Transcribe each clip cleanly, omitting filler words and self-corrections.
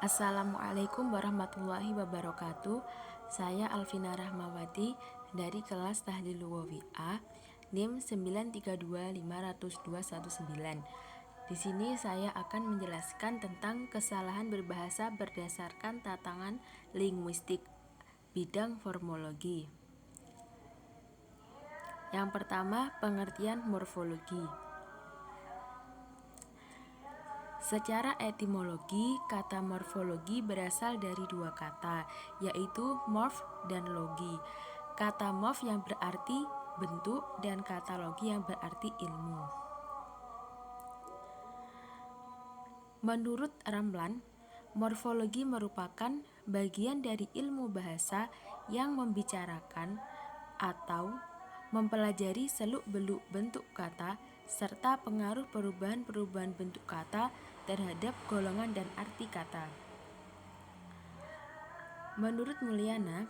Assalamualaikum warahmatullahi wabarakatuh. Saya Alvina Rahmawati dari kelas Tahlil Lughawi A, NIM 932500219. Di sini saya akan menjelaskan tentang kesalahan berbahasa berdasarkan tantangan linguistik bidang formologi. Yang pertama, pengertian morfologi. Secara etimologi, kata morfologi berasal dari dua kata, yaitu morph dan logi. Kata morph yang berarti bentuk dan kata logi yang berarti ilmu. Menurut Ramlan, morfologi merupakan bagian dari ilmu bahasa yang membicarakan atau mempelajari seluk-beluk bentuk kata serta pengaruh perubahan-perubahan bentuk kata terhadap golongan dan arti kata. Menurut Mulyana,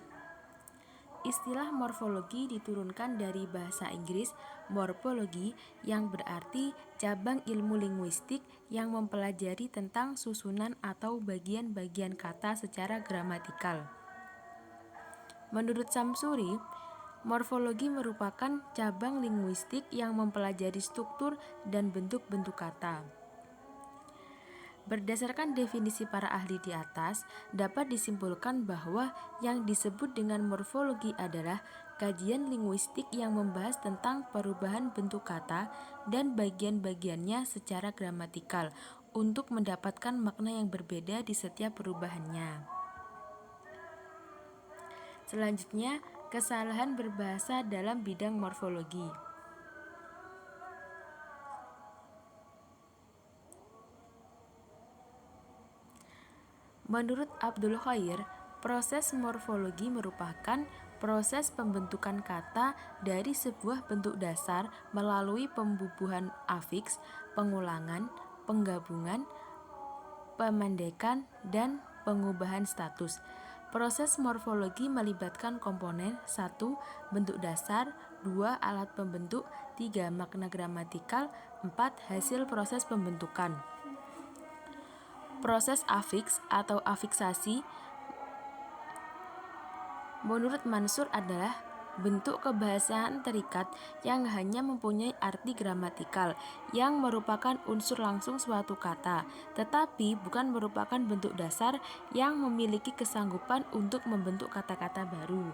istilah morfologi diturunkan dari bahasa Inggris morphology yang berarti cabang ilmu linguistik yang mempelajari tentang susunan atau bagian-bagian kata secara gramatikal. Menurut Samsuri, morfologi merupakan cabang linguistik yang mempelajari struktur dan bentuk-bentuk kata. Berdasarkan definisi para ahli di atas, dapat disimpulkan bahwa yang disebut dengan morfologi adalah kajian linguistik yang membahas tentang perubahan bentuk kata dan bagian-bagiannya secara gramatikal untuk mendapatkan makna yang berbeda di setiap perubahannya. Selanjutnya, kesalahan berbahasa dalam bidang morfologi. Menurut Abdul Khair, proses morfologi merupakan proses pembentukan kata dari sebuah bentuk dasar melalui pembubuhan afiks, pengulangan, penggabungan, pemendekan, dan pengubahan status. Proses morfologi melibatkan komponen 1. Bentuk dasar, 2. Alat pembentuk, 3. Makna gramatikal, 4. Hasil proses pembentukan. Proses afiks atau afiksasi menurut Mansur adalah bentuk kebahasaan terikat yang hanya mempunyai arti gramatikal yang merupakan unsur langsung suatu kata, tetapi bukan merupakan bentuk dasar yang memiliki kesanggupan untuk membentuk kata-kata baru.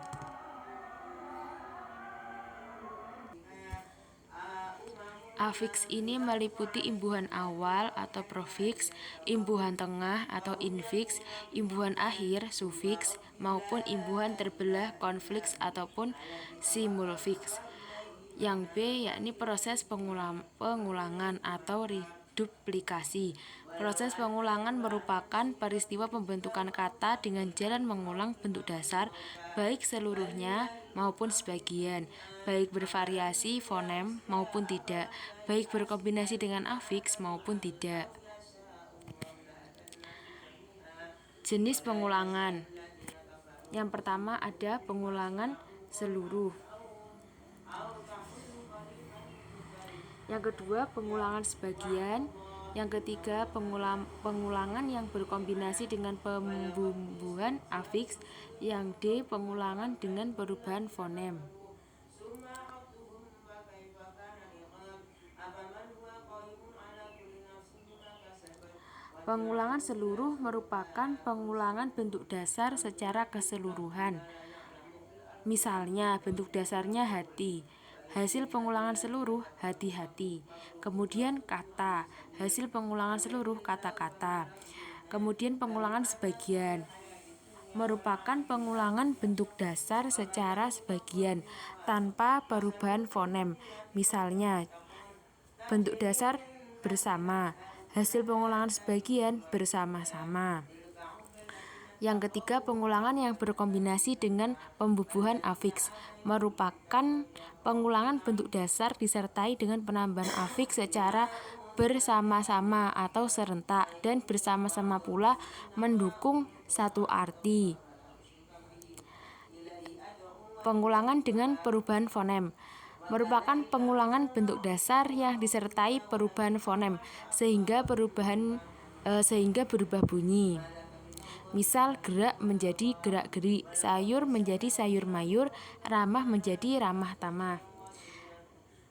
Afiks ini meliputi imbuhan awal atau profiks, imbuhan tengah atau infiks, imbuhan akhir sufiks, maupun imbuhan terbelah konfliks ataupun simulfiks. Yang B yakni proses pengulangan atau reduplikasi. Proses pengulangan merupakan peristiwa pembentukan kata dengan jalan mengulang bentuk dasar, baik seluruhnya maupun sebagian, baik bervariasi fonem maupun tidak, baik berkombinasi dengan afiks maupun tidak. Jenis pengulangan. Yang pertama ada pengulangan seluruh. Yang kedua, pengulangan sebagian. Yang ketiga, pengulangan yang berkombinasi dengan pembubuhan afiks. Yang D, pengulangan dengan perubahan fonem. Pengulangan seluruh merupakan pengulangan bentuk dasar secara keseluruhan. Misalnya, bentuk dasarnya hati. Hasil pengulangan seluruh hati-hati. Kemudian kata, hasil pengulangan seluruh kata-kata. Kemudian pengulangan sebagian merupakan pengulangan bentuk dasar secara sebagian tanpa perubahan fonem. Misalnya, bentuk dasar bersama, hasil pengulangan sebagian bersama-sama. Yang ketiga, pengulangan yang berkombinasi dengan pembubuhan afiks merupakan pengulangan bentuk dasar disertai dengan penambahan afiks secara bersama-sama atau serentak dan bersama-sama pula mendukung satu arti. Pengulangan dengan perubahan fonem merupakan pengulangan bentuk dasar yang disertai perubahan fonem sehingga berubah bunyi. Misal gerak menjadi gerak-gerik, sayur menjadi sayur-mayur, ramah menjadi ramah-tamah.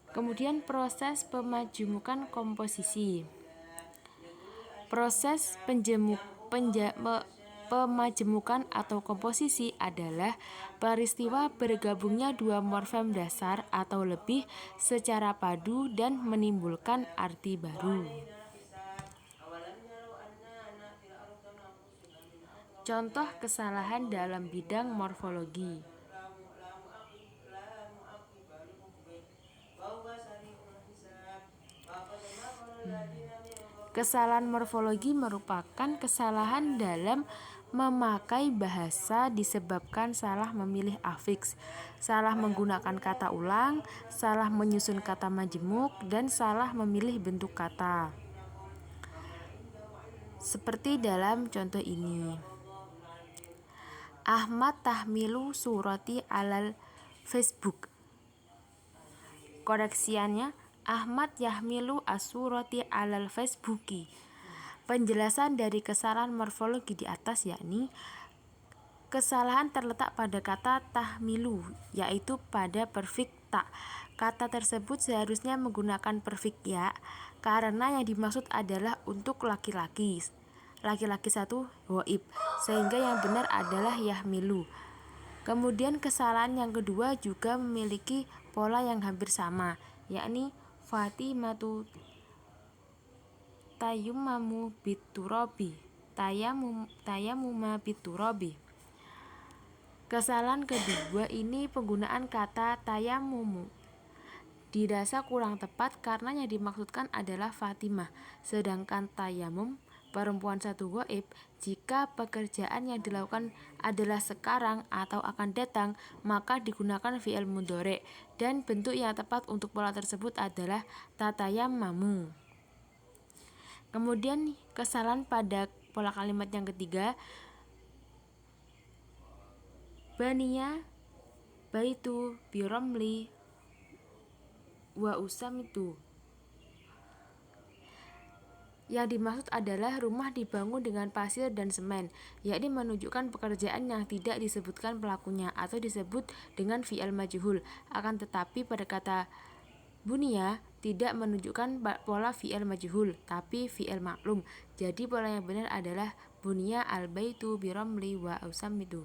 Kemudian proses pemajemukan komposisi. Proses pemajemukan atau komposisi adalah peristiwa bergabungnya dua morfem dasar atau lebih secara padu dan menimbulkan arti baru. Contoh kesalahan dalam bidang morfologi. Kesalahan morfologi merupakan kesalahan dalam memakai bahasa disebabkan salah memilih afiks, salah menggunakan kata ulang, salah menyusun kata majemuk, dan salah memilih bentuk kata. Seperti dalam contoh ini. Ahmad tahmilu surati alal Facebook. Koreksiannya, Ahmad yahmilu asurati alal Facebooki. Penjelasan dari kesalahan morfologi di atas yakni kesalahan terletak pada kata tahmilu, yaitu pada perfik ta. Kata tersebut seharusnya menggunakan perfik ya, karena yang dimaksud adalah untuk laki-laki. Laki-laki satu ghaib, sehingga yang benar adalah yahmilu. Kemudian kesalahan yang kedua juga memiliki pola yang hampir sama, yakni Fatimatu tayammumu biturabi. Tayamuma biturabi. Kesalahan kedua ini penggunaan kata tayamumu dirasa kurang tepat karena yang dimaksudkan adalah Fatimah, sedangkan tayamum perempuan satu ghaib jika pekerjaan yang dilakukan adalah sekarang atau akan datang, maka digunakan fi'il mudhari dan bentuk yang tepat untuk pola tersebut adalah tatayammamu. Kemudian kesalahan pada pola kalimat yang ketiga, baniya baitu biramli wa usamitu. Yang dimaksud adalah rumah dibangun dengan pasir dan semen, yakni menunjukkan pekerjaan yang tidak disebutkan pelakunya atau disebut dengan fi'il majhul. Akan tetapi pada kata bunia tidak menunjukkan pola fi'il majhul, tapi fi'il maklum. Jadi pola yang benar adalah bunia al-baitu biramli wa usamitu.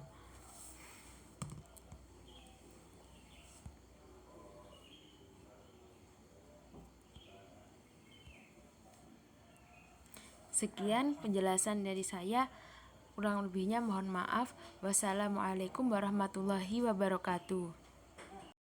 Sekian penjelasan dari saya, kurang lebihnya mohon maaf. Wassalamualaikum warahmatullahi wabarakatuh.